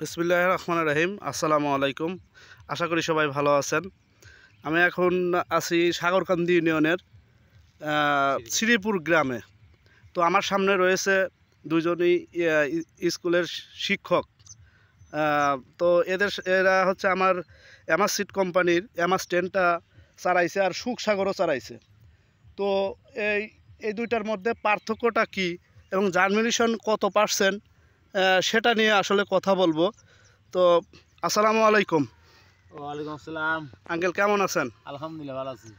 বিসমিল্লাহির রহমানির রহিম। আসসালামু আলাইকুম। আশা করি সবাই ভালো আছেন। আমি এখন আছি সাগরকান্দি ইউনিয়নের শ্রীপুর গ্রামে। তো আমার সামনে রয়েছে দুজনই স্কুলের শিক্ষক। তো এরা হচ্ছে আমার এমাসিড কোম্পানির এমাস-10টা চালাইছে আর সুখসাগরও চালাইছে। তো এই এই দুইটার মধ্যে পার্থক্যটা কি এবং জার্মিনেশন কত পার্সেন্ট সেটা নিয়ে আসলে কথা বলবো। তো আসসালামু আলাইকুম। ওয়ালাইকুম আসসালাম। আঙ্কেল কেমন আছেন? আলহামদুলিল্লাহ ভালো আছি।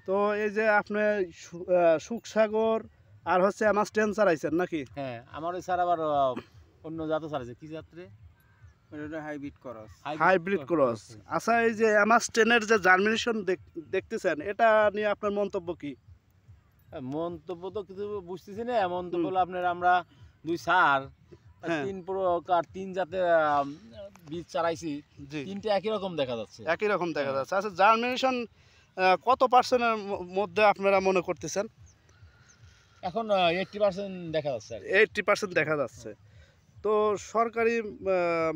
তো এই যে আপনি সুখসাগর আর হচ্ছে এমাস-10 চালাইছেন নাকি? হ্যাঁ, আমার ওই স্যার আবার অন্য জাতও চালাইছে। কি জাতরে? Hybrid cross. আচ্ছা, এই যে এমাস-10 এর যে জার্মিনেশন দেখতেছেন, এটা নিয়ে আপনার মন্তব্য কি? মন্তব্য তো কিছু বুঝতেছি না। মন্তব্য হলো আপনার আমরা দুই স্যার হ্যাঁ। 3 প্রকার 3 জাতের বীজ চালাইছি। জি, তিনটে একই রকম দেখা যাচ্ছে। একই রকম দেখা যাচ্ছে। আচ্ছা, জার্মিনেশন কত পার্সেন্টের মধ্যে আপনারা মনে করতেছেন? এখন 80% দেখা যাচ্ছে আর কি। 80% দেখা যাচ্ছে। তো সরকারি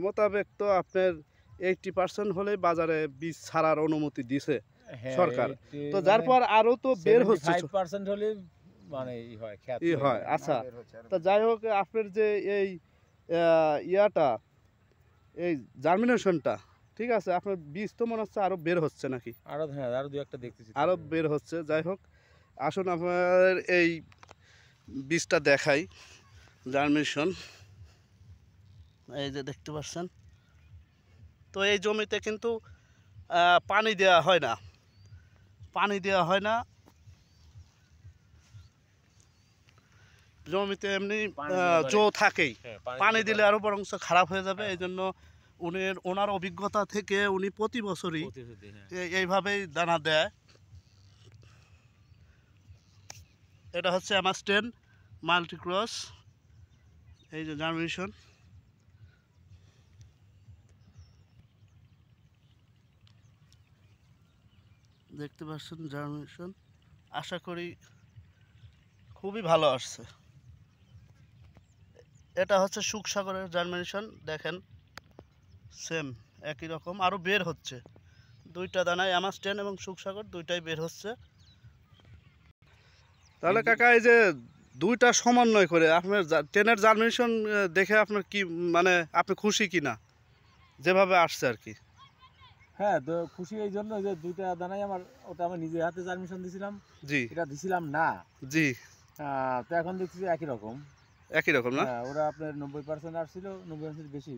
মোতাবেক তো আপনার 80% হলেই বাজারে বীজ ছাড়ার অনুমতি দিছে হ্যাঁ, সরকার। 80 তো যার মানে পর আরও তো বের হচ্ছে 75% হলে মানে হয় খ্যাত হয়। আচ্ছা, তা যাই হোক, আপনার যে এই ইয়াটা এই জার্মিনেশনটা ঠিক আছে, আপনার বীজ তো মনে হচ্ছে আরও বের হচ্ছে নাকি? আরো দুই একটা দেখতেছি। আরও বের হচ্ছে। যাই হোক, আসুন আপনার এই বীজটা দেখাই। জার্মিনেশন এই যে দেখতে পাচ্ছেন। তো এই জমিতে কিন্তু পানি দেওয়া হয় না, জমিতে এমনি জো থাকেই। পানি দিলে আরও বরং খারাপ হয়ে যাবে। এই জন্য ওনার অভিজ্ঞতা থেকে উনি প্রতি বছরই এইভাবেই দানা দেয়। এটা হচ্ছে এমাস-10 মাল্টিক্রস। এই যে জার্মিনেশন দেখতে পাচ্ছেন, জার্মিনেশন আশা করি খুবই ভালো আসছে। এটা হচ্ছে সুখসাগরের জার্মিনেশন, দেখেন সেম একই রকম, আরও বের হচ্ছে। দুইটা দানায় এমাস-10 এবং সুখসাগর দুইটাই বের হচ্ছে। তাহলে কাকা, এই যে দুইটা সমন্বয় করে আপনার 10-এর জার্মিনেশন দেখে আপনার কি মানে আপনি খুশি কি না যেভাবে আসছে আর কি? হ্যাঁ, তো খুশি এই জন্য যে দুইটা দানাই ওটা আমি নিজের হাতে জার্মিনেশন দিছিলাম। জি, এটা দিছিলাম না। জি, তো এখন দেখছি যে একই রকম। একই রকম না? হ্যাঁ, ওরা আপনার 90% আসছিল, 90% বেশি।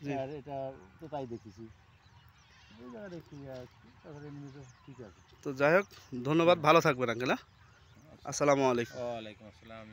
জি। আর এটা তো তাই দেখতেছি। ওই জায়গায় দেখছি তারপরে এমনি তো ঠিক আছে। তো যাই হোক, ধন্যবাদ, ভালো থাকবেন আঙ্কেল। আসসালামু আলাইকুম। ওয়ালাইকুম আসসালাম।